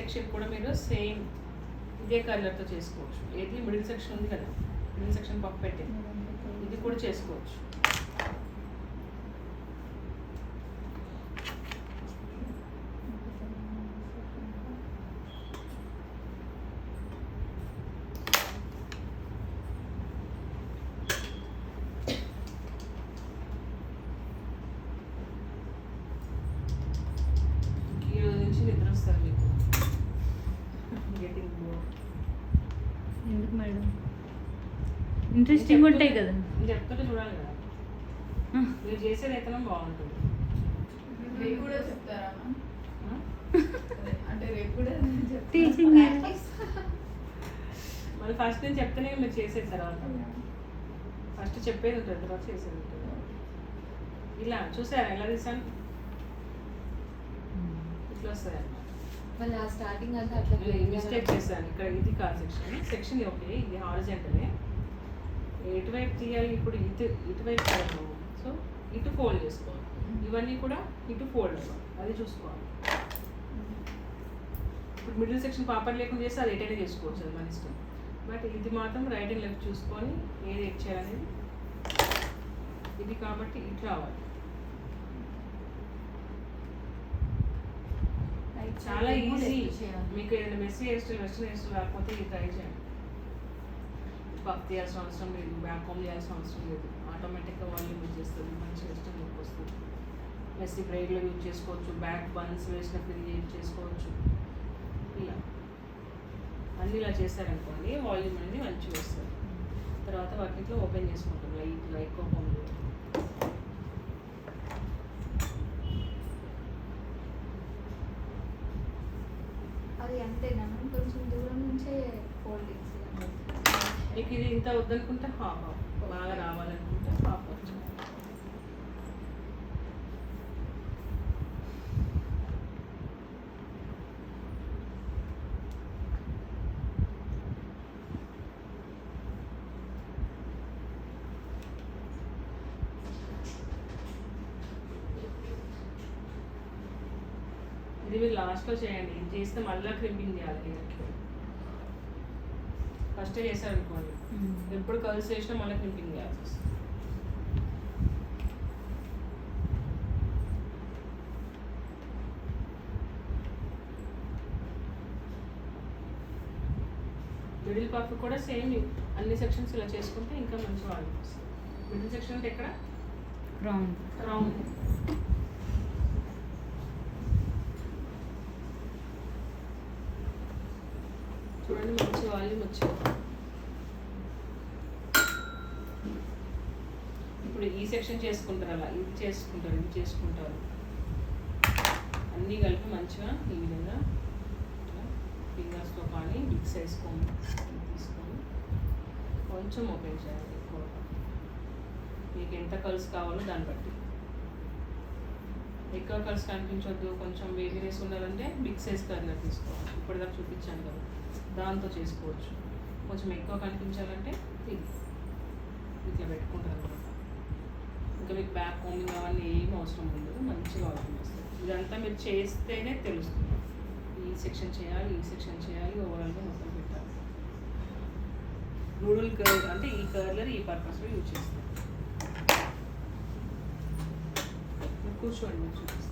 Section కూడా మీరు same ఇదే కలర్తో చేసుకోవచ్చు. ఏది మిడిల్ సెక్షన్ ఉంది కదా, మిడిల్ సెక్షన్ పప్పు పెట్టి ఇది కూడా చేసుకోవచ్చు. ఈరోజు నుంచి నిద్ర వస్తారు మీకు. Getting bore. ఎందుకు మేడం? ఇంట్రెస్టింగ్ ఉంటాయి కదా. నేను చెప్తుంటే చూడాలి కదా, మీరు చేసేది అయితే బాగుంటుంది. రేపు కూడా చెప్తారా? అంటే రేపు కూడా టీచింగ్ మళ్ళీ ఫస్ట్ నేను చెప్తేనే మీరు చేసేది, తర్వాత ఫస్ట్ చెప్పేది ఉంటుంది, తర్వాత చేసేది ఉంటుంది. ఇలా చూసారా ఎలా తీసాను? ఇట్లా వస్తుంది అన్నమాట. మళ్ళీ స్టార్టింగ్ అంతా అట్లా మిస్టేక్ చేశాను ఇక్కడ. ఇది కార్ సెక్షన్ ఓకే, ఇది హారిజెంటలే. ఎటువైపు తీయాలి ఇప్పుడు? ఇటువైపు తీయాలి. సో ఇటు ఫోల్డ్ చేసుకోవాలి. ఇవన్నీ కూడా ఇటు ఫోల్డ్ అవ్వాలి, అది చూసుకోవాలి. ఇప్పుడు మిడిల్ సెక్షన్ పాపర్ లేకుండా చేస్తే అది ఎటైనా చేసుకోవచ్చు, అది మన ఇష్టం. బట్ ఇది మాత్రం రైట్ అండ్ లెఫ్ట్ చూసుకొని ఏది ఎడ్ చేయాలనేది. ఇది కాబట్టి ఇటు రావాలి. చాలా ఈజీ. మీకు ఏదైనా messy hair style, western hair style రాకపోతే ఇది ట్రై చేయండి. పఫ్ తీయాల్సిన అవసరం లేదు, బ్యాక్ హోమ్ చేయాల్సిన అవసరం లేదు. ఆటోమేటిక్గా వాల్యూమ్ యూజ్ చేస్తుంది, మంచి వెస్టర్న్ లుక్ వస్తుంది. మెస్సీ బ్రైడ్లో యూజ్ చేసుకోవచ్చు, బ్యాక్ బన్స్ వేసినప్పుడు యూజ్ చేసుకోవచ్చు. ఇలా అన్నీ ఇలా చేశారనుకోండి వాల్యూమ్ అనేది మంచిగా వస్తుంది. తర్వాత వాటిలో ఓపెన్ చేసుకుంటాం లైట్గా, ఎక్కువ హోమ్ చేయాలి. అది అంతేనా? కొంచెం దూరం నుంచే ఫోల్డింగ్స్. మీకు ఇది ఇంత వద్దనుకుంటే హాఫ్ హాఫ్, బాగా రావాలనుకుంటే హాఫ్ హాఫ్. ఇది మీరు లాస్ట్లో చేయండి. ఇది చేస్తే మళ్ళీ క్రిమ్పింగ్ చేయాలి హెయిర్కి. ఫస్ట్ చేశారనుకోండి, ఎప్పుడు కర్ల్స్ చేసినా మళ్ళీ క్రిమ్పింగ్ చేయాల్సి వస్తుంది. మిడిల్ పఫ్ కూడా సేమ్ అన్ని సెక్షన్స్ ఇలా చేసుకుంటే ఇంకా మంచి వాళ్ళు వస్తుంది. మిడిల్ సెక్షన్ అంటే ఎక్కడ? Round round. చూడండి మంచి వాల్యూమ్ వచ్చింది. ఇప్పుడు ఈ సెక్షన్ చేసుకుంటారు, అలా ఇది చేసుకుంటారు, ఇది చేసుకుంటారు. అన్నీ కలిపి మంచిగా ఈ విధంగా ఫింగర్స్తో కానీ బిగ్ సైజ్ తీసుకొని కొంచెం ఓపెన్ చేయాలి ఎక్కువగా. మీకు ఎంత కల్స్ కావాలో దాన్ని బట్టి. ఎక్కువ కల్స్ కనిపించొద్దు, కొంచెం వేవినెస్ ఉండాలంటే బిగ్ సైజ్ కర్నర్ తీసుకోవాలి. ఇప్పటిదాకా చూపించాను కదా, దాంతో చేసుకోవచ్చు. కొంచెం ఎక్కువ కనిపించాలంటే ఇది ఇట్లా పెట్టుకుంటారు అనమాట. ఇంకా మీకు బ్యాక్ కోమింగ్ అవన్నీ ఏం అవసరం ఉండదు, మంచిగా అవుతుంది వస్తుంది. ఇదంతా మీరు చేస్తేనే తెలుస్తుంది. ఈ సెక్షన్ చేయాలి, ఈ సెక్షన్ చేయాలి, ఓవరాల్గా మొత్తం పెట్టాలి. నూడిల్ కర్ల్ అంటే ఈ కర్లర్ ఈ పర్పస్లో యూజ్ చేస్తాం. కూర్చోండి, చూపిస్తాను.